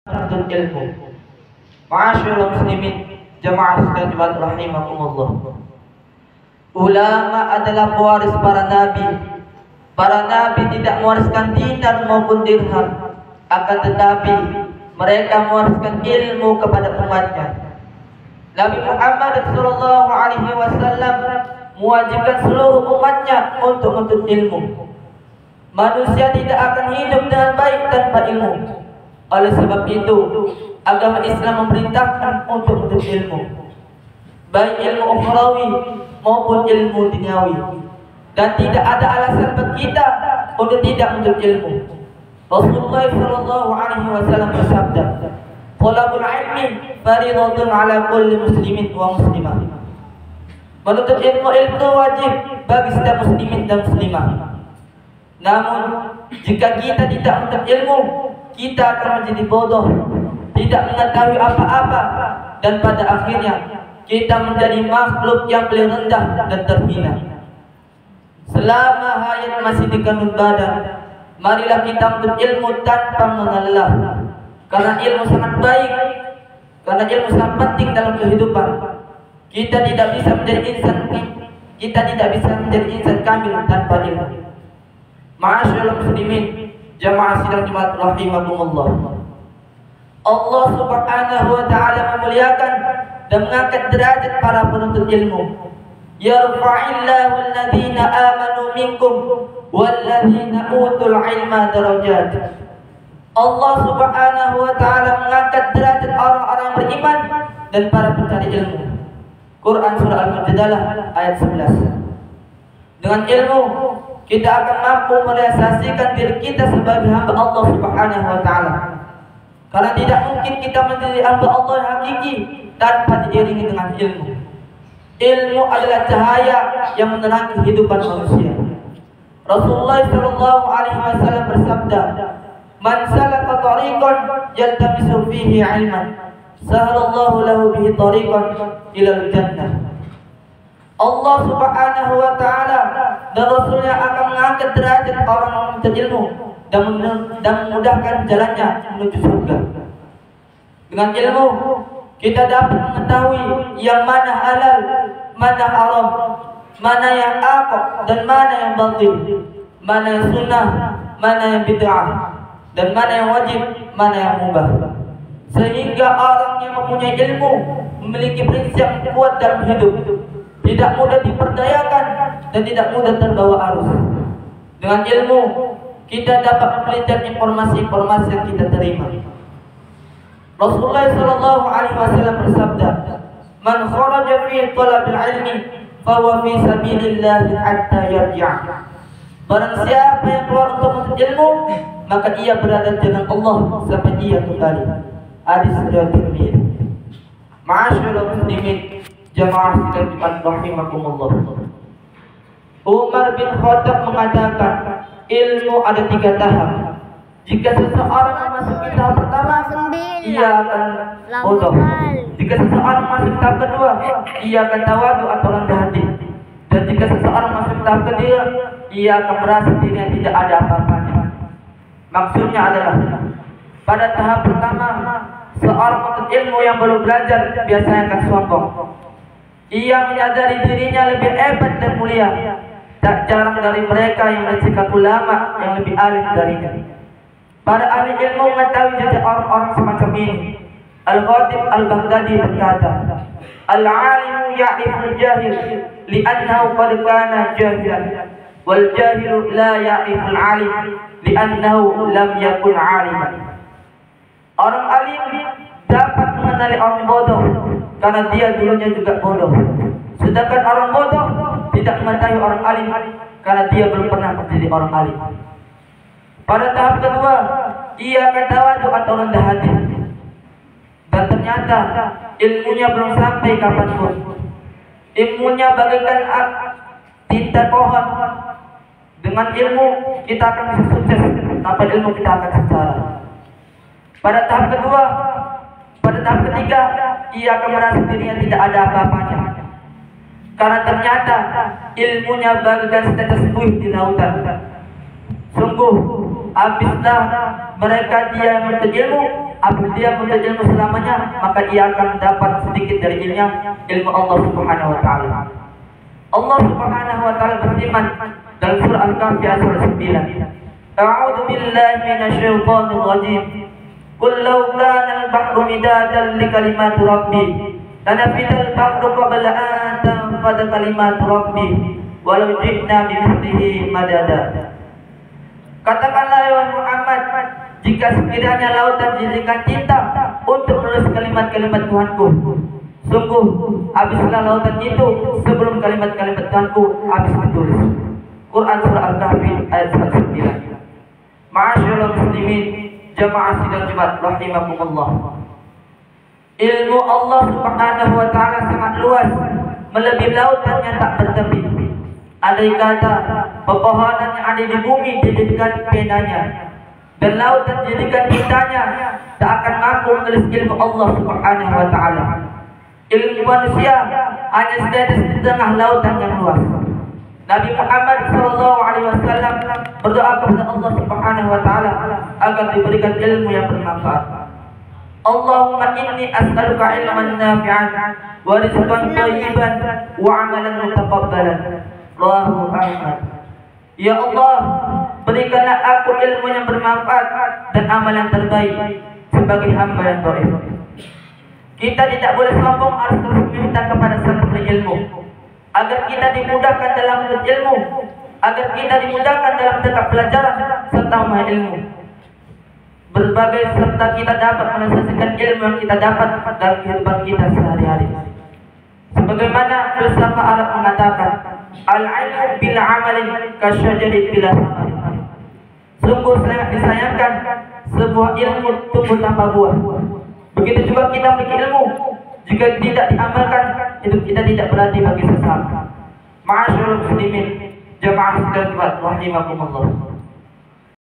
menuntut ilmu. Ma'asyiral muslimin, jamaah sekalian jemaat rahimakumullah. Ulama adalah pewaris para nabi. Para nabi tidak mewariskan dinar maupun dirham, akan tetapi mereka mewariskan ilmu kepada umatnya. Nabi Muhammad SAW mewajibkan seluruh umatnya untuk menuntut ilmu. Manusia tidak akan hidup dengan baik tanpa ilmu. Oleh sebab itu, agama Islam memerintahkan untuk menuntut ilmu, baik ilmu ukhrawi maupun ilmu duniawi. Dan tidak ada alasan bagi kita untuk tidak menuntut ilmu. Rasulullah SAW bersabda, "Thalabul ilmi fardhun 'ala kulli muslimin wa muslimah." Menuntut ilmu itu wajib bagi setiap muslimin dan muslimah. Namun, jika kita tidak menuntut ilmu, kita akan menjadi bodoh, tidak mengetahui apa-apa, dan pada akhirnya kita menjadi makhluk yang paling rendah dan terhina. Selama hayat masih dikandung badan, marilah kita menuntut ilmu tanpa mengalah. Karena ilmu sangat baik, karena ilmu sangat penting dalam kehidupan. Kita tidak bisa menjadi insan kamil tanpa ilmu. Ma'asyiral muslimin, jamaah sidang jemaat rahimakumullah. Allah Subhanahu wa ta'ala memuliakan dan mengangkat derajat para penuntut ilmu. Yarfa'illahu alladhina amanu minkum walladhina utul ilma darajat. Allah Subhanahu wa ta'ala mengangkat derajat orang-orang beriman dan para pencari ilmu. Quran surah Al-Mujadalah ayat 11. Dengan ilmu kita akan mampu merealisasikan diri kita sebagai hamba Allah Subhanahu wa ta'ala. Karena tidak mungkin kita menjadi hamba Allah yang hakiki tanpa diiringi dengan ilmu. Ilmu adalah cahaya yang menerangi kehidupan manusia. Rasulullah SAW bersabda, "Man salaka tariqan yaltamisu fihi 'ilman, sahalallahu lahu bihi tariqan ilal jannah." Allah Subhanahu wa ta'ala dan Rasulnya akan mengangkat derajat orang yang menuntut ilmu dan memudahkan jalannya menuju surga. Dengan ilmu kita dapat mengetahui yang mana halal, mana haram, mana yang hak dan mana yang batil, mana yang sunnah, mana yang bid'ah, dan mana yang wajib, mana yang mubah. Sehingga orang yang mempunyai ilmu memiliki prinsip yang kuat dalam hidup, tidak mudah diperdayakan dan tidak mudah terbawa arus. Dengan ilmu kita dapat mempelajari informasi-informasi yang kita terima. Rasulullah SAW bersabda, "Man kharaja fi talabil ilmi fahuwa fi sabilillah hatta yarji'." Barang siapa yang keluar untuk menuntut ilmu, maka ia berada di jalan Allah sampai ia kembali. Hadis riwayat Tirmidzi. Ma'asyiral muslimin, jamaah sekalian rahimakumullah. Umar bin Khattab mengatakan, ilmu ada 3 tahap. Jika seseorang memasuki tahap pertama, ia akan bodoh. Jika seseorang masuk tahap kedua, ia akan tawadu atau rendah hati. Dan jika seseorang masuk tahap ketiga, ia akan merasa dirinya tidak ada apa-apanya. Maksudnya adalah, pada tahap pertama, seorang penuntut ilmu yang baru belajar biasanya akan sombong. Ia menyadari dirinya lebih hebat dan mulia. Tak jarang dari mereka yang bersikap ulama yang lebih alim darinya. Para ahli ilmu mengetahui jejak orang-orang semacam ini. Al-Khatib Al-Baghdadi berkata, "Al-alimu ya'riful jahil li'annahu qad kana jahilan, wal jahilu la ya'riful alim li'annahu lam yakun aliman." Orang alim dapat mengenali orang bodoh karena dia dulunya juga bodoh. Sedangkan orang bodoh tidak mengetahui orang alim karena dia belum pernah menjadi orang alim. Pada tahap kedua, ia akan tawadu atau rendah hati. Dan ternyata ilmunya belum sampai kapanpun. Ilmunya bagaikan tinta pohon. Dengan ilmu kita akan bisa sukses, tanpa ilmu kita akan sengsara. Pada tahap kedua, pada tahap ketiga, ia akan merasa dirinya tidak ada apa-apanya. Karena ternyata ilmunya bagaikan setetes buih di lautan. Sungguh, habislah mereka dia yang menuntut ilmu apabila dia menuntut ilmu selamanya, maka dia akan dapat sedikit dari ilmu Allah Subhanahu wa taala. Allah Subhanahu wa taala berfirman dalam surah Al-Kahfi ayat 9. A'udzu billahi minasyaitonir rajim. Qul law kana al-bahru midadan li kalimati rabbi lanafida al-bahru qabla an tanfada kalimatu rabbi walau ji'na bimithlihi madada. Katakanlah ya Muhammad, jika sekiranya lautan dijadikan tinta untuk menulis kalimat-kalimat Tuhanku, sungguh habislah lautan itu sebelum kalimat-kalimat Tuhanku habis ditulis. Quran surah Al-Kahfi ayat 9. Ma'asyiral muslimin, jamaah sidang Jumat rahimakumullah. Ilmu Allah Subhanahu wa taala sangat luas, melebihi lautan yang tak bertepi. Andai kata pepohonan yang ada di bumi dijadikan penanya dan lautan dijadikan tintanya, tak akan mampu menulis ilmu Allah Subhanahu wa taala. Ilmu manusia hanya sebatas di tengah lautan yang luas. Nabi Muhammad SAW berdoa kepada Allah Subhanahu wa taala agar diberikan ilmu yang bermanfaat. Allahumma inni as'aluka ilman nafi'an wa rizqan thayyiban wa 'amalan mutaqabbalan. Allahu Akbar. Ya Allah, berikanlah aku ilmu yang bermanfaat dan amalan terbaik sebagai hamba yang dhaif. Kita tidak boleh sombong, harus terus meminta kepada Sang Pemberi ilmu agar kita dimudahkan dalam menuntut ilmu, agar kita dimudahkan dalam tetap pelajaran serta memahami ilmu. Berbagai serta kita dapat menyelesaikan ilmu yang kita dapat dalam kehidupan kita sehari-hari. Sebagaimana filsafat Arab mengatakan, al-ilmu bil amali kasyajari bila samari. Sungguh sangat disayangkan sebuah ilmu tumbuh tanpa buah. Begitu juga kita memiliki ilmu, jika tidak diamalkan, hidup kita tidak berarti bagi sesama. Ma'asyiral muslimin, jamaah sekalian rahimakumullah.